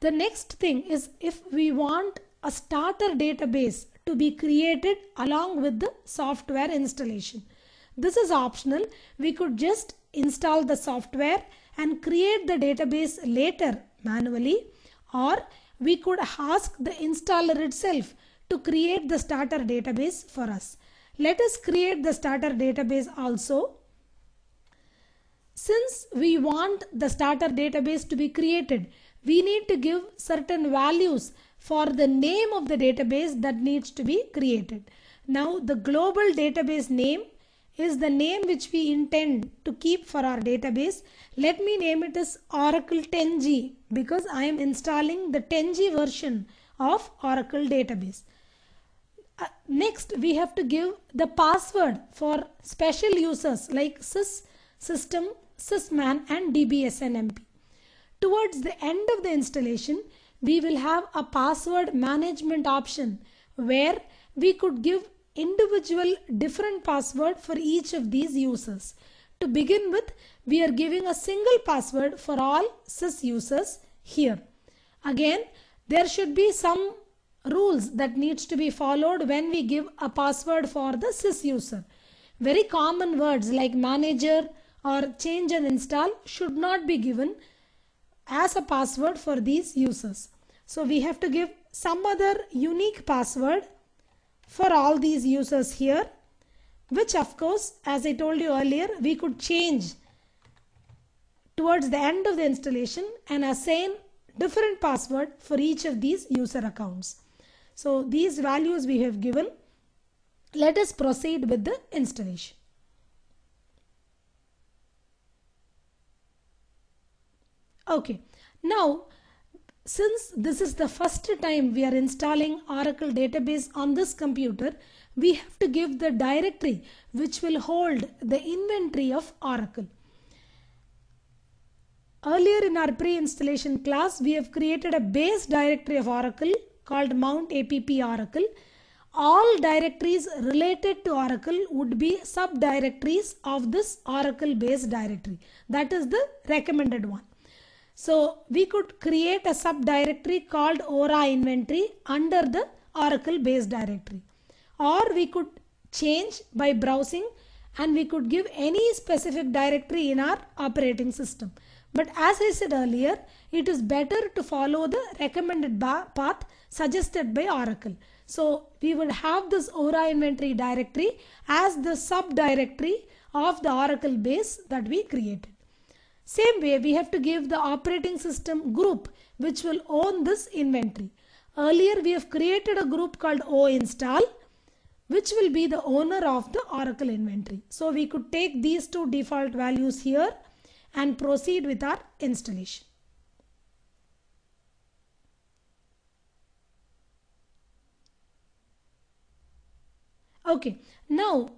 The next thing is if we want a starter database to be created along with the software installation. This is optional. We could just install the software and create the database later manually, or we could ask the installer itself to create the starter database for us. Let us create the starter database also. Since we want the starter database to be created, we need to give certain values for the name of the database that needs to be created. Now the global database name is the name which we intend to keep for our database. Let me name it as Oracle 10G because I am installing the 10G version of Oracle database. Next, we have to give the password for special users like sys, system, sysman and dbsnmp. Towards the end of the installation, we will have a password management option where we could give individual different password for each of these users. To begin with, we are giving a single password for all sys users here. Again, there should be some rules that needs to be followed when we give a password for the sys user. Very common words like manager or change and install should not be given as a password for these users. So we have to give some other unique password for all these users here, which of course, as I told you earlier, we could change towards the end of the installation and assign different password for each of these user accounts. So these values we have given. Let us proceed with the installation. Okay, now since this is the first time we are installing Oracle database on this computer, we have to give the directory which will hold the inventory of Oracle. Earlier in our pre-installation class, we have created a base directory of Oracle called Mount APP Oracle. All directories related to Oracle would be subdirectories of this Oracle base directory. That is the recommended one. So we could create a subdirectory called Ora inventory under the Oracle base directory, or we could change by browsing and we could give any specific directory in our operating system. But as I said earlier, it is better to follow the recommended path suggested by Oracle. So we would have this Ora inventory directory as the subdirectory of the Oracle base that we created. Same way, we have to give the operating system group which will own this inventory. Earlier we have created a group called oinstall which will be the owner of the Oracle inventory. So we could take these two default values here and proceed with our installation. Okay, now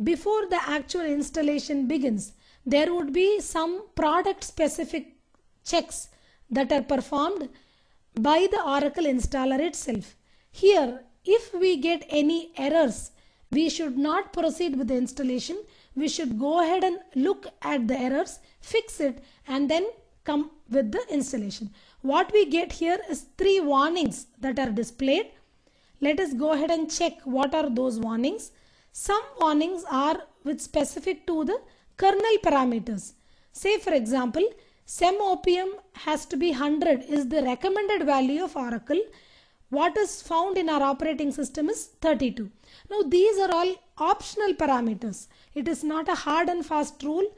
before the actual installation begins, there would be some product specific checks that are performed by the Oracle installer itself. Here, if we get any errors, we should not proceed with the installation. We should go ahead and look at the errors, fix it, and then come with the installation. What we get here is 3 warnings that are displayed. Let us go ahead and check what are those warnings. Some warnings are with specific to the kernel parameters. Say for example, SEMOPM has to be 100 is the recommended value of Oracle. What is found in our operating system is 32. Now these are all optional parameters. It is not a hard and fast rule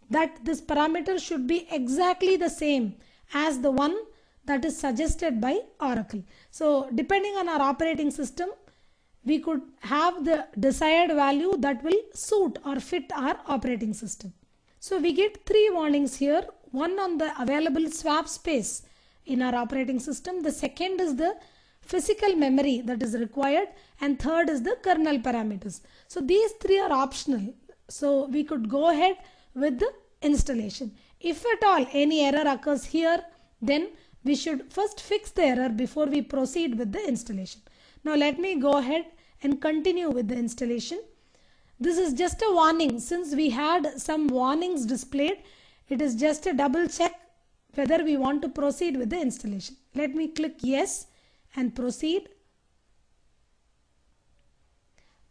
that this parameter should be exactly the same as the one that is suggested by Oracle. So depending on our operating system, we could have the desired value that will suit or fit our operating system. So we get 3 warnings here. One on the available swap space in our operating system. The second is the physical memory that is required, and third is the kernel parameters. So these 3 are optional. So we could go ahead with the installation. If at all any error occurs here, then we should first fix the error before we proceed with the installation. Now let me go ahead and continue with the installation. This is just a warning. Since we had some warnings displayed, it is just a double check whether we want to proceed with the installation. Let me click yes and proceed.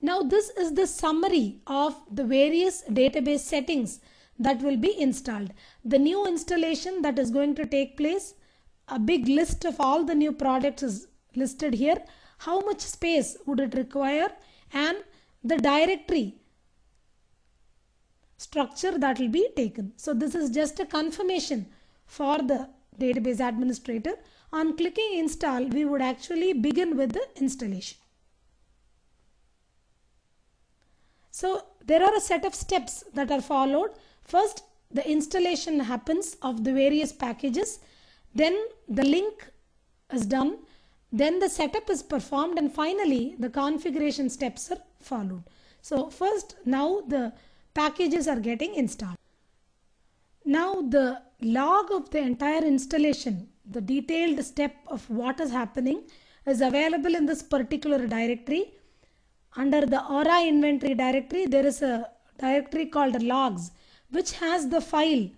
Now this is the summary of the various database settings that will be installed. The new installation that is going to take place, a big list of all the new products is listed here. How much space would it require, and the directory structure that will be taken. So this is just a confirmation for the database administrator. On clicking install, we would actually begin with the installation. So there are a set of steps that are followed. First, the installation happens of the various packages. Then the link is done. Then the setup is performed, and finally the configuration steps are followed. So first, now the packages are getting installed. Now the log of the entire installation, the detailed step of what is happening, is available in this particular directory. Under the Aura inventory directory, there is a directory called logs, which has the file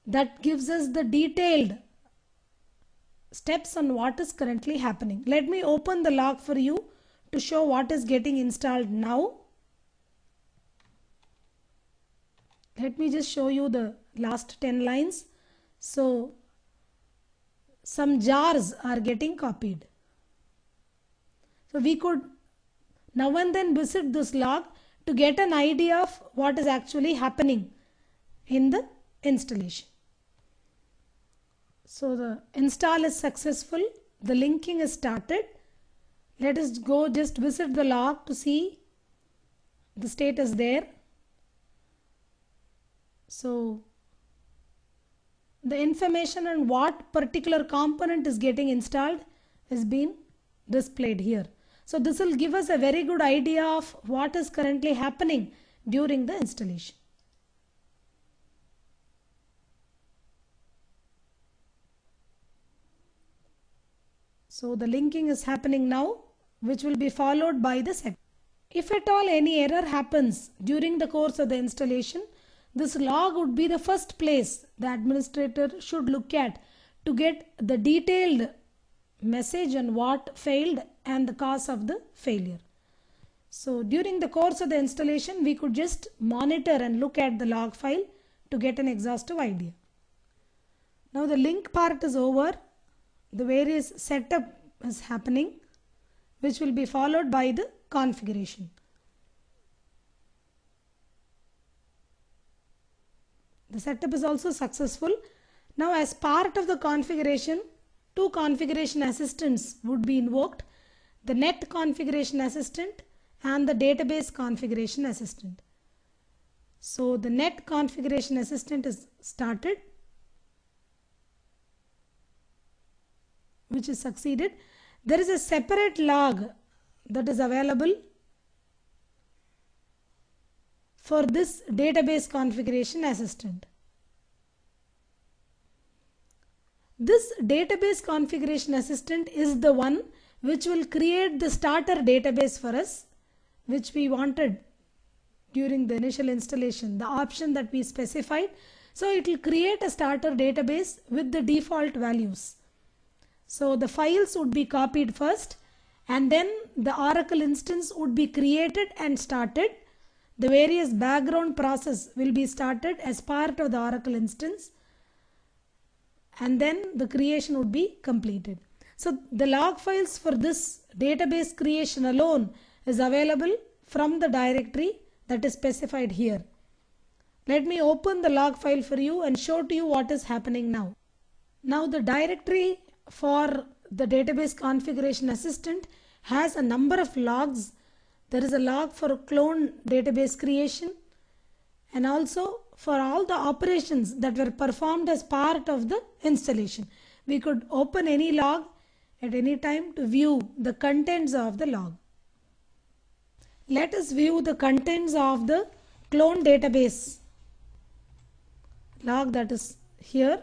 that gives us the detailed steps on what is currently happening. Let me open the log for you to show what is getting installed now. Let me just show you the last 10 lines. So some jars are getting copied. So we could now and then visit this log to get an idea of what is actually happening in the installation. So the install is successful. The linking is started. Let us go just visit the log to see the status there. So the information on what particular component is getting installed is being displayed here. So this will give us a very good idea of what is currently happening during the installation. So the linking is happening now, which will be followed by the setup. If at all any error happens during the course of the installation, this log would be the first place the administrator should look at to get the detailed message on what failed and the cause of the failure. So during the course of the installation, we could just monitor and look at the log file to get an exhaustive idea. Now the link part is over. The various setup is happening, which will be followed by the configuration. The setup is also successful. Now as part of the configuration, two configuration assistants would be invoked, the net configuration assistant and the database configuration assistant. So the net configuration assistant is started, which is succeeded. There is a separate log that is available for this database configuration assistant. This database configuration assistant is the one which will create the starter database for us, which we wanted during the initial installation, the option that we specified. So it will create a starter database with the default values. So the files would be copied first, and then the Oracle instance would be created and started. The various background process will be started as part of the Oracle instance, and then the creation would be completed. So the log files for this database creation alone is available from the directory that is specified here. Let me open the log file for you and show to you what is happening now. Now the directory for the database configuration assistant has a number of logs. There is a log for clone database creation, and also for all the operations that were performed as part of the installation. We could open any log at any time to view the contents of the log. Let us view the contents of the clone database log that is here.